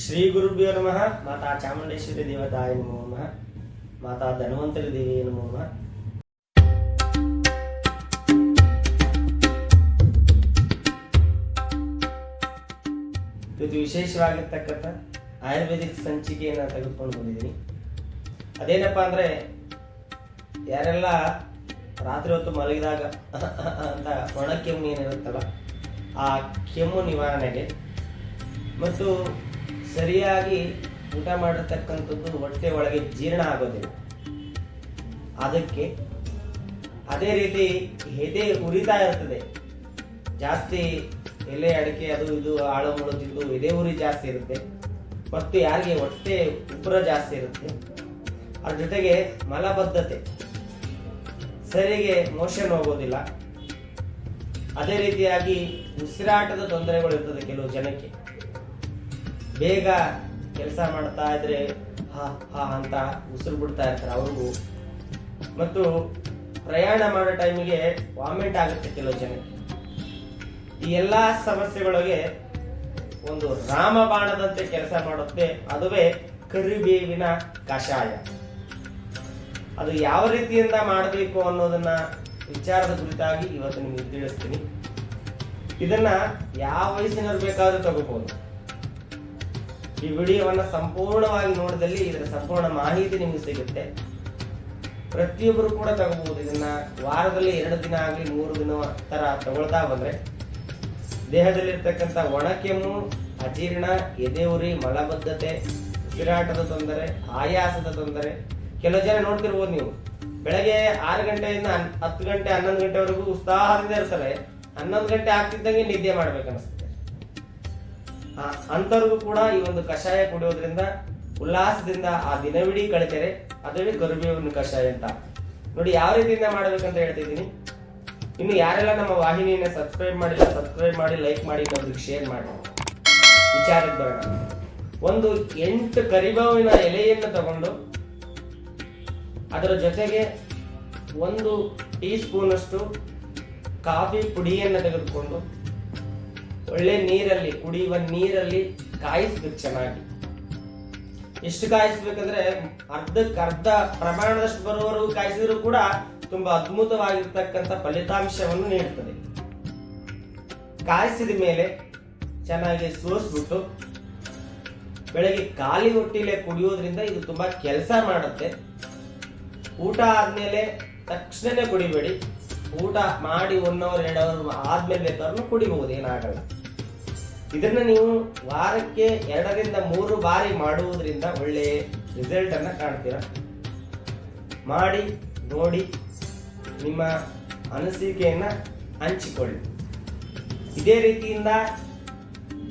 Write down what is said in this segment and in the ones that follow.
ಶ್ರೀ ಗುರುಭ್ಯೋ ನಮಃ. ಮಾತಾ ಚಾಮುಂಡೇಶ್ವರಿ ದೇವತಾಯ ನಮೋ ನಮಃ. ಮಾತಾ ಧನ್ವಂತರಿ ದೇವಿಯೇ ನಮೋ ನಮಃ. ಇದು ವಿಶೇಷವಾಗಿರ್ತಕ್ಕಂಥ ಆಯುರ್ವೇದಿಕ್ ಸಂಚಿಕೆಯನ್ನು ತೆಗೆದುಕೊಂಡು ಬಂದಿದ್ದೀನಿ. ಅದೇನಪ್ಪ ಅಂದ್ರೆ, ಯಾರೆಲ್ಲ ರಾತ್ರಿ ಹೊತ್ತು ಮಲಗಿದಾಗ ಅಂತ ಒಣ ಕೆಮ್ಮು ಏನಿರುತ್ತಲ್ಲ, ಆ ಕೆಮ್ಮು ನಿವಾರಣೆಗೆ ಮತ್ತು ಸರಿಯಾಗಿ ಊಟ ಮಾಡಿರ್ತಕ್ಕಂಥದ್ದು ಹೊಟ್ಟೆ ಒಳಗೆ ಜೀರ್ಣ ಆಗೋದಿಲ್ಲ, ಅದಕ್ಕೆ ಅದೇ ರೀತಿ ಎದೆ ಉರಿತಾ ಇರ್ತದೆ, ಜಾಸ್ತಿ ಎಲೆ ಅಡಿಕೆ ಅದು ಇದು ಆಳು ಮುಳು ತಿಂದು ಎದೆ ಉರಿ ಜಾಸ್ತಿ ಇರುತ್ತೆ, ಮತ್ತು ಯಾರಿಗೆ ಹೊಟ್ಟೆ ಉಬ್ಬರ ಜಾಸ್ತಿ ಇರುತ್ತೆ, ಅದ್ರ ಜೊತೆಗೆ ಮಲಬದ್ಧತೆ, ಸರಿಗೆ ಮೋಷನ್ ಹೋಗೋದಿಲ್ಲ, ಅದೇ ರೀತಿಯಾಗಿ ಉಸಿರಾಟದ ತೊಂದರೆಗಳು ಇರ್ತದೆ ಕೆಲವು ಜನಕ್ಕೆ, ಬೇಗ ಕೆಲಸ ಮಾಡ್ತಾ ಇದ್ರೆ ಹಾ ಹಾ ಅಂತ ಉಸಿರು ಬಿಡ್ತಾ ಇರ್ತಾರೆ ಅವ್ರಿಗೂ, ಮತ್ತು ಪ್ರಯಾಣ ಮಾಡೋ ಟೈಮಿಗೆ ವಾಮಿಟ್ ಆಗುತ್ತೆ ಕೆಲವು ಜನಕ್ಕೆ. ಈ ಎಲ್ಲಾ ಸಮಸ್ಯೆಗಳಿಗೆ ಒಂದು ರಾಮಬಾಣದಂತೆ ಕೆಲಸ ಮಾಡುತ್ತೆ, ಅದುವೇ ಕರಿಬೇವಿನ ಕಷಾಯ. ಅದು ಯಾವ ರೀತಿಯಿಂದ ಮಾಡಬೇಕು ಅನ್ನೋದನ್ನ ವಿಚಾರದ ಕುರಿತಾಗಿ ಇವತ್ತು ನಿಮಗೆ ತಿಳಿಸ್ತೀನಿ. ಇದನ್ನ ಯಾವ ವಯಸ್ಸಿನವ್ರು ಬೇಕಾದ್ರೂ ತಗೋಬಹುದು. ಈ ವಿಡಿಯೋವನ್ನ ಸಂಪೂರ್ಣವಾಗಿ ನೋಡಿದಲ್ಲಿ ಇದರ ಸಂಪೂರ್ಣ ಮಾಹಿತಿ ನಿಮಗೆ ಸಿಗುತ್ತೆ. ಪ್ರತಿಯೊಬ್ಬರು ಕೂಡ ತಗೋಬಹುದು. ಇದನ್ನ ವಾರದಲ್ಲಿ 2 ದಿನ ಆಗಲಿ 3 ದಿನ ತರ ತಗೊಳ್ತಾ ಬಂದ್ರೆ ದೇಹದಲ್ಲಿರ್ತಕ್ಕಂಥ ಒಣಕೆಮ್ಮು, ಅಜೀರ್ಣ, ಎದೆ ಉರಿ, ಮಲಬದ್ಧತೆ, ಉಸಿರಾಟದ ತೊಂದರೆ, ಆಯಾಸದ ತೊಂದರೆ. ಕೆಲವು ಜನ ನೋಡ್ತಿರ್ಬೋದು ನೀವು, ಬೆಳಗ್ಗೆ 6 ಗಂಟೆಯಿಂದ 10 ಗಂಟೆ 11 ಗಂಟೆವರೆಗೂ ಉತ್ಸಾಹದಿಂದ ಇರ್ತಾರೆ, 11 ಗಂಟೆ ಆಗ್ತಿದ್ದಂಗೆ ನಿದ್ದೆ ಮಾಡ್ಬೇಕನ್ನಿಸುತ್ತೆ. ಅಂತವ್ರಿಗೂ ಕೂಡ ಈ ಒಂದು ಕಷಾಯ ಕುಡಿಯೋದ್ರಿಂದ ಉಲ್ಲಾಸದಿಂದ ಆ ದಿನವಿಡೀ ಕಳಿತಾರೆ. ಅದುವೇ ಕರಿಬೇವಿನ ಕಷಾಯ ಅಂತ. ನೋಡಿ ಯಾವ ರೀತಿಯಿಂದ ಮಾಡ್ಬೇಕಂತ ಹೇಳ್ತಿದ್ದೀನಿ. ಇನ್ನು ಯಾರೆಲ್ಲ ನಮ್ಮ ವಾಹಿನಿಯನ್ನ ಸಬ್ಸ್ಕ್ರೈಬ್ ಮಾಡಿಲ್ಲ, ಸಬ್ಸ್ಕ್ರೈಬ್ ಮಾಡಿ, ಲೈಕ್ ಮಾಡಿ, ಇನ್ನೊಬ್ರಿಗೆ ಶೇರ್ ಮಾಡಿ. ವಿಚಾರಕ್ಕೆ ಬರೋಣ. ಒಂದು 8 ಕರಿಬೇವಿನ ಎಲೆಯನ್ನು ತಗೊಂಡು ಅದರ ಜೊತೆಗೆ 1 ಟೀ ಸ್ಪೂನ್ ಅಷ್ಟು ಕಾಫಿ ಪುಡಿಯನ್ನು ತೆಗೆದುಕೊಂಡು ಒಳ್ಳೆ ನೀರಲ್ಲಿ, ಕುಡಿಯುವ ನೀರಲ್ಲಿ ಕಾಯಿಸ್ಬೇಕು ಚೆನ್ನಾಗಿ. ಎಷ್ಟು ಕಾಯಿಸ್ಬೇಕಂದ್ರೆ ಅರ್ಧ ಪ್ರಮಾಣದಷ್ಟು ಬರುವವರೆಗೂ ಕಾಯಿಸಿದ್ರು ಕೂಡ ತುಂಬಾ ಅದ್ಭುತವಾಗಿರ್ತಕ್ಕಂಥ ಫಲಿತಾಂಶವನ್ನು ನೀಡುತ್ತದೆ. ಕಾಯಿಸಿದ ಮೇಲೆ ಚೆನ್ನಾಗಿ ಸೋಸ್ಬಿಟ್ಟು ಬೆಳಗ್ಗೆ ಖಾಲಿ ಹೊಟ್ಟೆಲೆ ಕುಡಿಯೋದ್ರಿಂದ ಇದು ತುಂಬಾ ಕೆಲಸ ಮಾಡುತ್ತೆ. ಊಟ ಆದ್ಮೇಲೆ ತಕ್ಷಣನೇ ಕುಡಿಬೇಡಿ. ಊಟ ಮಾಡಿ 1 ಅವರ್ 2 ಅವರ್ ಆದ್ಮೇಲೆ ಬೇಕಾದ್ರೂ ಕುಡಿಬಹುದು, ಏನಾಗಲ್ಲ. ಇದನ್ನ ನೀವು ವಾರಕ್ಕೆ 2 ರಿಂದ 3 ಬಾರಿ ಮಾಡುವುದರಿಂದ ಒಳ್ಳೆ ರಿಸಲ್ಟ್ ಅನ್ನ ಕಾಣ್ತೀರ. ಮಾಡಿ ನೋಡಿ, ನಿಮ್ಮ ಅನಿಸಿಕೆಯನ್ನ ಹಂಚಿಕೊಳ್ಳಿ. ಇದೇ ರೀತಿಯಿಂದ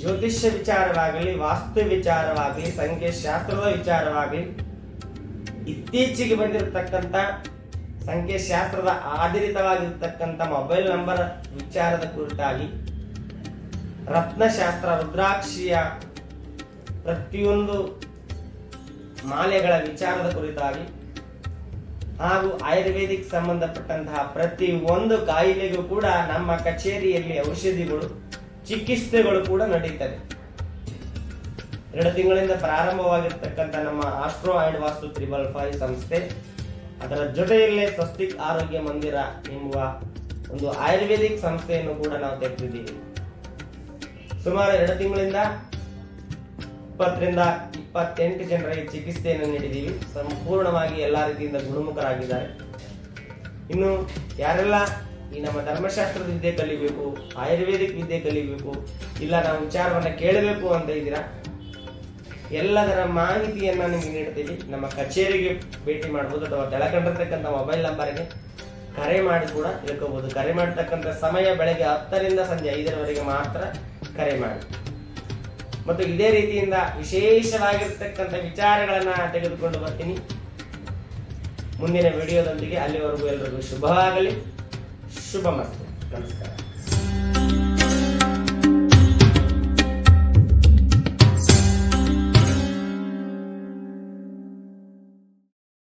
ಜ್ಯೋತಿಷ್ಯ ವಿಚಾರವಾಗಲಿ, ವಾಸ್ತು ವಿಚಾರವಾಗಲಿ, ಸಂಖ್ಯಾಶಾಸ್ತ್ರದ ವಿಚಾರವಾಗಲಿ, ಇತ್ತೀಚೆಗೆ ಬಂದಿರತಕ್ಕಂಥ ಸಂಖ್ಯಾಶಾಸ್ತ್ರದ ಆಧಾರಿತವಾಗಿರ್ತಕ್ಕಂಥ ಮೊಬೈಲ್ ನಂಬರ್ ವಿಚಾರದ ಕುರಿತಾಗಿ, ರತ್ನಶಾಸ್ತ್ರ, ರುದ್ರಾಕ್ಷಿಯ ಪ್ರತಿಯೊಂದು ಮಾಲೆಗಳ ವಿಚಾರದ ಕುರಿತಾಗಿ, ಹಾಗೂ ಆಯುರ್ವೇದಿಕ್ ಸಂಬಂಧಪಟ್ಟಂತಹ ಪ್ರತಿಯೊಂದು ಕಾಯಿಲೆಗೂ ಕೂಡ ನಮ್ಮ ಕಚೇರಿಯಲ್ಲಿ ಔಷಧಿಗಳು, ಚಿಕಿತ್ಸೆಗಳು ಕೂಡ ನಡೀತದೆ. 2 ತಿಂಗಳಿಂದ ಪ್ರಾರಂಭವಾಗಿರ್ತಕ್ಕಂಥ ನಮ್ಮ ಆಸ್ಟ್ರೋ ಅಂಡ್ ವಾಸ್ತು 355 ಸಂಸ್ಥೆ, ಅದರ ಜೊತೆಯಲ್ಲೇ ಸ್ವಸ್ತಿಕ್ ಆರೋಗ್ಯ ಮಂದಿರ ಎಂಬುವ ಒಂದು ಆಯುರ್ವೇದಿಕ್ ಸಂಸ್ಥೆಯನ್ನು ಕೂಡ ನಾವು ತೆಗೆದಿದ್ದೀವಿ. ಸುಮಾರು 2 ತಿಂಗಳಿಂದ 20 ರಿಂದ 28 ಜನರಿಗೆ ಚಿಕಿತ್ಸೆಯನ್ನು ನೀಡಿದ್ದೀವಿ. ಸಂಪೂರ್ಣವಾಗಿ ಎಲ್ಲಾ ರೀತಿಯಿಂದ ಗುಣಮುಖರಾಗಿದ್ದಾರೆ. ಇನ್ನು ಯಾರೆಲ್ಲ ಈ ನಮ್ಮ ಧರ್ಮಶಾಸ್ತ್ರದ ವಿದ್ಯೆ ಕಲಿಬೇಕು, ಆಯುರ್ವೇದಿಕ್ ವಿದ್ಯೆ ಕಲಿಬೇಕು, ಇಲ್ಲ ನಾವು ವಿಚಾರವನ್ನ ಕೇಳಬೇಕು ಅಂತ ಇದ್ದೀರಾ, ಎಲ್ಲದರ ಮಾಹಿತಿಯನ್ನ ನಿಮಗೆ ನೀಡ್ತೀವಿ. ನಮ್ಮ ಕಚೇರಿಗೆ ಭೇಟಿ ಮಾಡಬಹುದು, ಅಥವಾ ತೆಳಕಂಡಿರ್ತಕ್ಕಂಥ ಮೊಬೈಲ್ ನಂಬರ್ಗೆ ಕರೆ ಮಾಡಿ ಕೂಡ ತಿಳ್ಕೋಬಹುದು. ಕರೆ ಮಾಡತಕ್ಕಂಥ ಸಮಯ ಬೆಳಗ್ಗೆ 10 ರಿಂದ ಸಂಜೆ 5ರವರೆಗೆ ಮಾತ್ರ ಕರೆ ಮಾಡಿ. ಮತ್ತು ಇದೇ ರೀತಿಯಿಂದ ವಿಶೇಷವಾಗಿರ್ತಕ್ಕಂಥ ವಿಚಾರಗಳನ್ನ ತೆಗೆದುಕೊಂಡು ಬರ್ತೀನಿ ಮುಂದಿನ ವಿಡಿಯೋದೊಂದಿಗೆ. ಅಲ್ಲಿವರೆಗೂ ಎಲ್ಲರಿಗೂ ಶುಭವಾಗಲಿ. ಶುಭಮಸ್ತು. ನಮಸ್ಕಾರ.